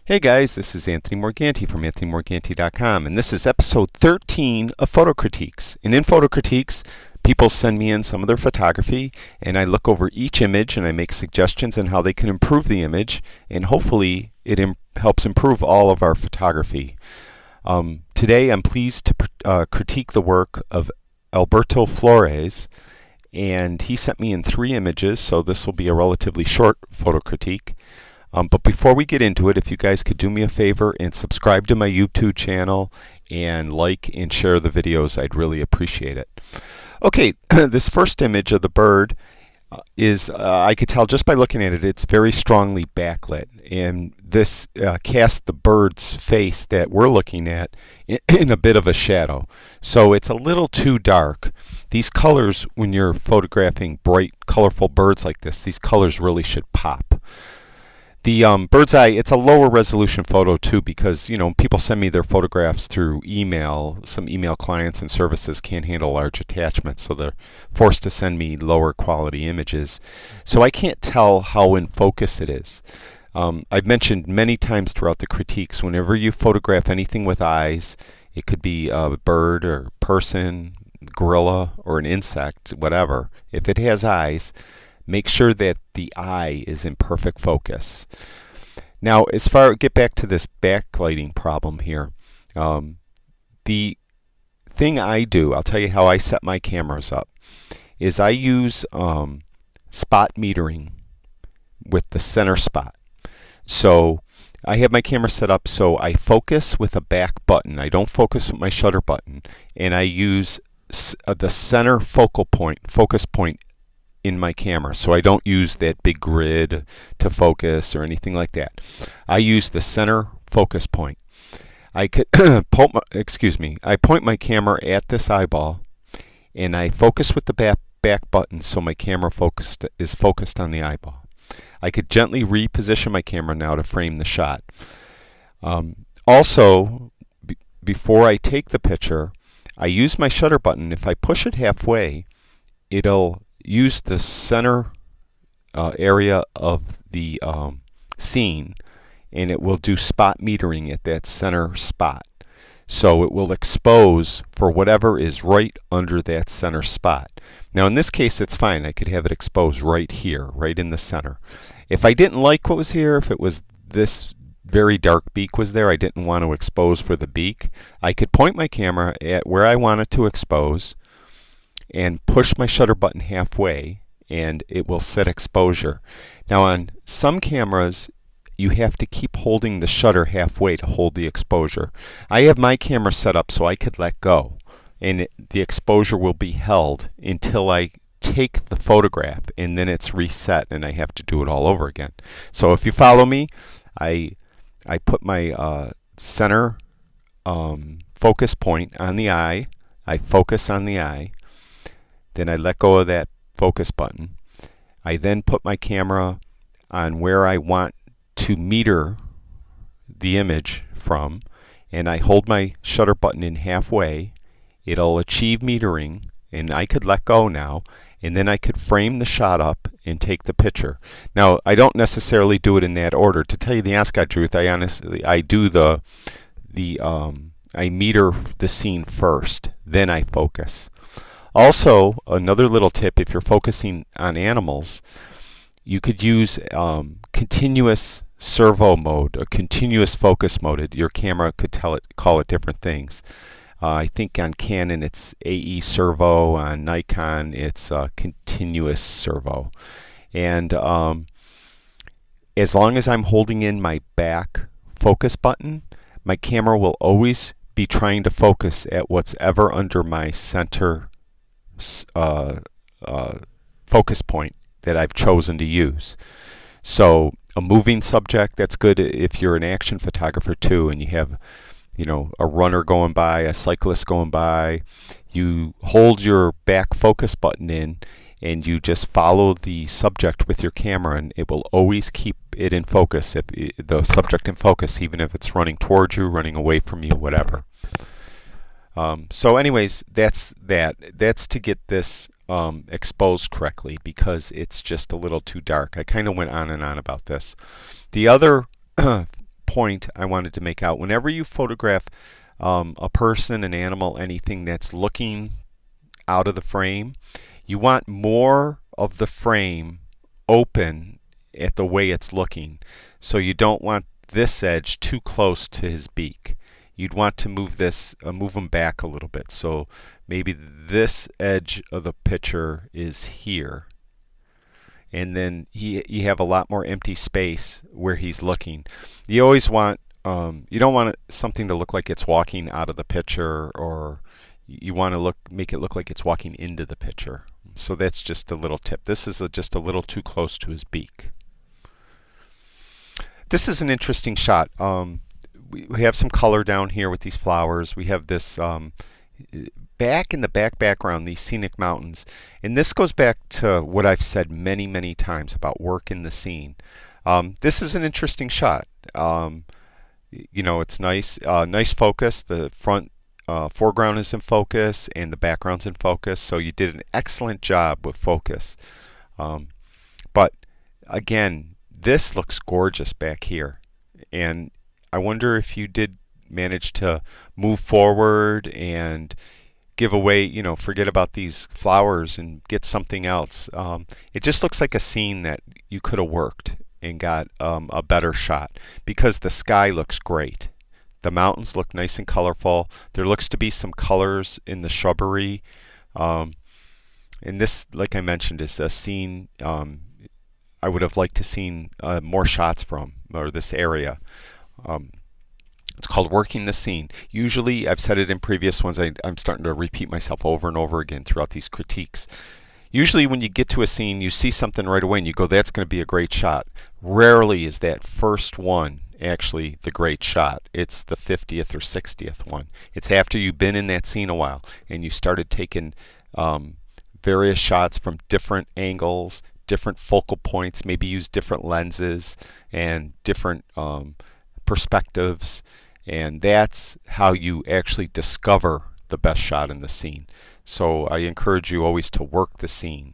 Hey guys, this is Anthony Morganti from anthonymorganti.com, and this is episode 13 of Photo Critiques. And in Photo Critiques, people send me in some of their photography, and I look over each image and I make suggestions on how they can improve the image, and hopefully it helps improve all of our photography. Today I'm pleased to critique the work of Alberto Flores, and he sent me in 3 images, so this will be a relatively short photo critique. But before we get into it, if you guys could do me a favor and subscribe to my YouTube channel and like and share the videos, I'd really appreciate it. Okay, this first image of the bird is, I could tell just by looking at it, it's very strongly backlit. And this casts the bird's face that we're looking at in a bit of a shadow. So it's a little too dark. These colors, when you're photographing bright, colorful birds like this, these colors really should pop. The bird's eye, it's a lower resolution photo too, because people send me their photographs through email. Some email clients and services can't handle large attachments, so they're forced to send me lower quality images. So I can't tell how in focus it is. I've mentioned many times throughout the critiques, whenever you photograph anything with eyes, it could be a bird or person, gorilla, or an insect, whatever. If it has eyes, make sure that the eye is in perfect focus. Now, get back to this backlighting problem here. The thing I do, I'll tell you how I set my cameras up, is I use spot metering with the center spot. So I have my camera set up so I focus with a back button. I don't focus with my shutter button, and I use the center focus point in my camera. So I don't use that big grid to focus or anything like that. I use the center focus point. I could I point my camera at this eyeball, and I focus with the back button so my camera is focused on the eyeball. I could gently reposition my camera now to frame the shot. Also, before I take the picture, I use my shutter button. If I push it halfway, it'll use the center area of the scene, and it will do spot metering at that center spot. So it will expose for whatever is right under that center spot. Now in this case it's fine. I could have it exposed right here, right in the center. If I didn't like what was here, if it was this very dark beak was there, I didn't want to expose for the beak, I could point my camera at where I want it to expose and push my shutter button halfway, and it will set exposure. Now on some cameras you have to keep holding the shutter halfway to hold the exposure. I have my camera set up so I could let go, and the exposure will be held until I take the photograph, and then it's reset and I have to do it all over again. So if you follow me, I put my center focus point on the eye. I focus on the eye. Then I let go of that focus button. I then put my camera on where I want to meter the image from, and I hold my shutter button in halfway. It'll achieve metering, and I could let go now, and then I could frame the shot up and take the picture. Now I don't necessarily do it in that order. To tell you the honest God truth, I do I meter the scene first, then I focus. Also, another little tip, if you're focusing on animals, you could use continuous servo mode, or continuous focus mode. Your camera could call it different things. I think on Canon it's AE servo, on Nikon it's continuous servo. And as long as I'm holding in my back focus button, my camera will always be trying to focus at what's ever under my center focus point that I've chosen to use. So a moving subject, that's good if you're an action photographer too, and you have a runner going by, a cyclist going by. You hold your back focus button in and you just follow the subject with your camera, and it will always keep it in focus, the subject in focus, even if it's running towards you, running away from you, whatever. So anyways, that's to get this exposed correctly, because it's just a little too dark. I kind of went on and on about this. The other point I wanted to make out. Whenever you photograph a person, an animal, anything that's looking out of the frame, you want more of the frame open at the way it's looking. So you don't want this edge too close to his beak. You'd want to move him back a little bit. So maybe this edge of the picture is here. And then you have a lot more empty space where he's looking. You always want, you don't want something to look like it's walking out of the picture, or you want to make it look like it's walking into the picture. So that's just a little tip. This is just a little too close to his beak. This is an interesting shot. We have some color down here with these flowers. We have this back in the background, these scenic mountains. And this goes back to what I've said many, many times about work in the scene. This is an interesting shot. You know, it's nice, nice focus. The front foreground is in focus and the background's in focus. So you did an excellent job with focus. But again, this looks gorgeous back here. And I wonder if you did manage to move forward and give away, you know, forget about these flowers and get something else. It just looks like a scene that you could have worked and got a better shot, because the sky looks great. The mountains look nice and colorful. There looks to be some colors in the shrubbery. And this, like I mentioned, is a scene I would have liked to seen more shots from, or this area. It's called working the scene. Usually, I've said it in previous ones, I'm starting to repeat myself over and over again throughout these critiques. Usually when you get to a scene, you see something right away and you go, that's going to be a great shot. Rarely is that first one actually the great shot. It's the 50th or 60th one. It's after you've been in that scene a while and you started taking various shots from different angles, different focal points, maybe use different lenses and different perspectives, and that's how you actually discover the best shot in the scene. So I encourage you always to work the scene.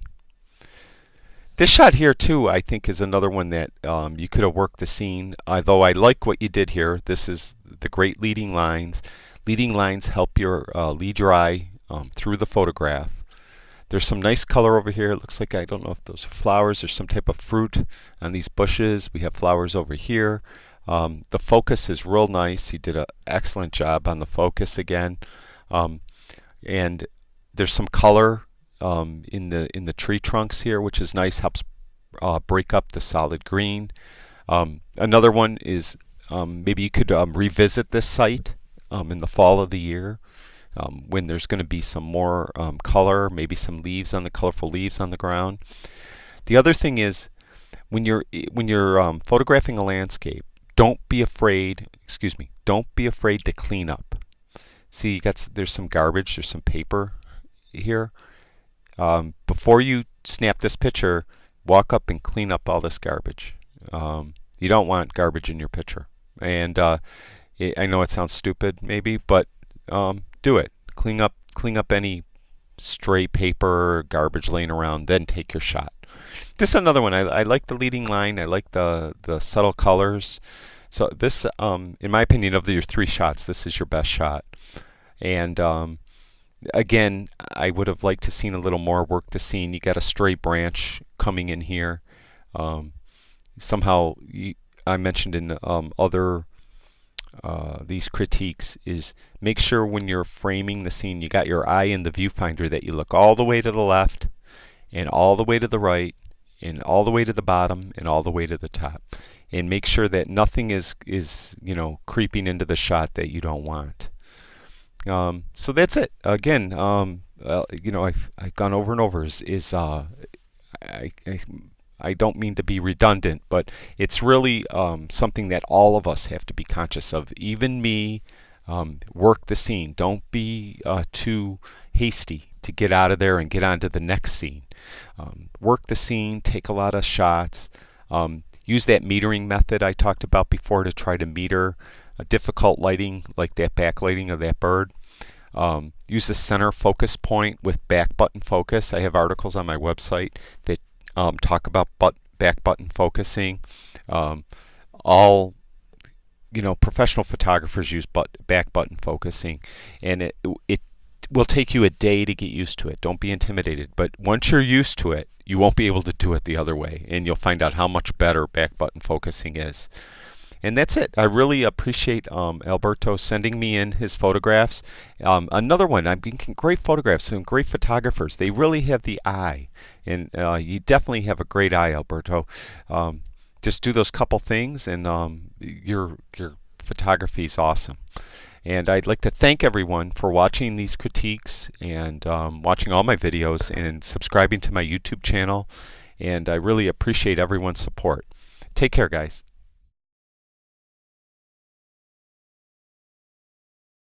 This shot here too, I think, is another one that you could have worked the scene, although I like what you did here. This is the great leading lines. Leading lines help lead your eye through the photograph. There's some nice color over here. It looks like, I don't know if those are flowers or some type of fruit on these bushes. We have flowers over here. The focus is real nice. He did an excellent job on the focus again. And there's some color in the tree trunks here, which is nice, helps break up the solid green. Another one is maybe you could revisit this site in the fall of the year when there's going to be some more color, maybe some leaves on the colorful leaves on the ground. The other thing is when you're photographing a landscape, don't be afraid to clean up. See, there's some garbage, there's some paper here. Before you snap this picture, walk up and clean up all this garbage. You don't want garbage in your picture. And I know it sounds stupid maybe, but do it. Clean up any stray paper or garbage laying around, then take your shot. This is another one. I like the leading line. I like the subtle colors. So this, in my opinion, of your three shots, this is your best shot. And again, I would have liked to seen a little more work the scene. You got a stray branch coming in here. Somehow, I mentioned in other these critiques, is make sure when you're framing the scene, you got your eye in the viewfinder, that you look all the way to the left and all the way to the right and all the way to the bottom and all the way to the top, and make sure that nothing is you know, creeping into the shot that you don't want. So that's it. Again, you know, I've gone over and over. I don't mean to be redundant, but it's really something that all of us have to be conscious of. Even me. Work the scene. Don't be too hasty to get out of there and get on to the next scene. Work the scene. Take a lot of shots. Use that metering method I talked about before to try to meter a difficult lighting, like that backlighting of that bird. Use the center focus point with back button focus. I have articles on my website that talk about back button focusing. All professional photographers use back button focusing, and it will take you a day to get used to it. Don't be intimidated. But once you're used to it, you won't be able to do it the other way, and you'll find out how much better back button focusing is. And that's it. I really appreciate Alberto sending me in his photographs. Another one, I'm getting great photographs, some great photographers. They really have the eye, and you definitely have a great eye, Alberto. Just do those couple things, and your photography is awesome. And I'd like to thank everyone for watching these critiques and watching all my videos and subscribing to my YouTube channel. And I really appreciate everyone's support. Take care, guys.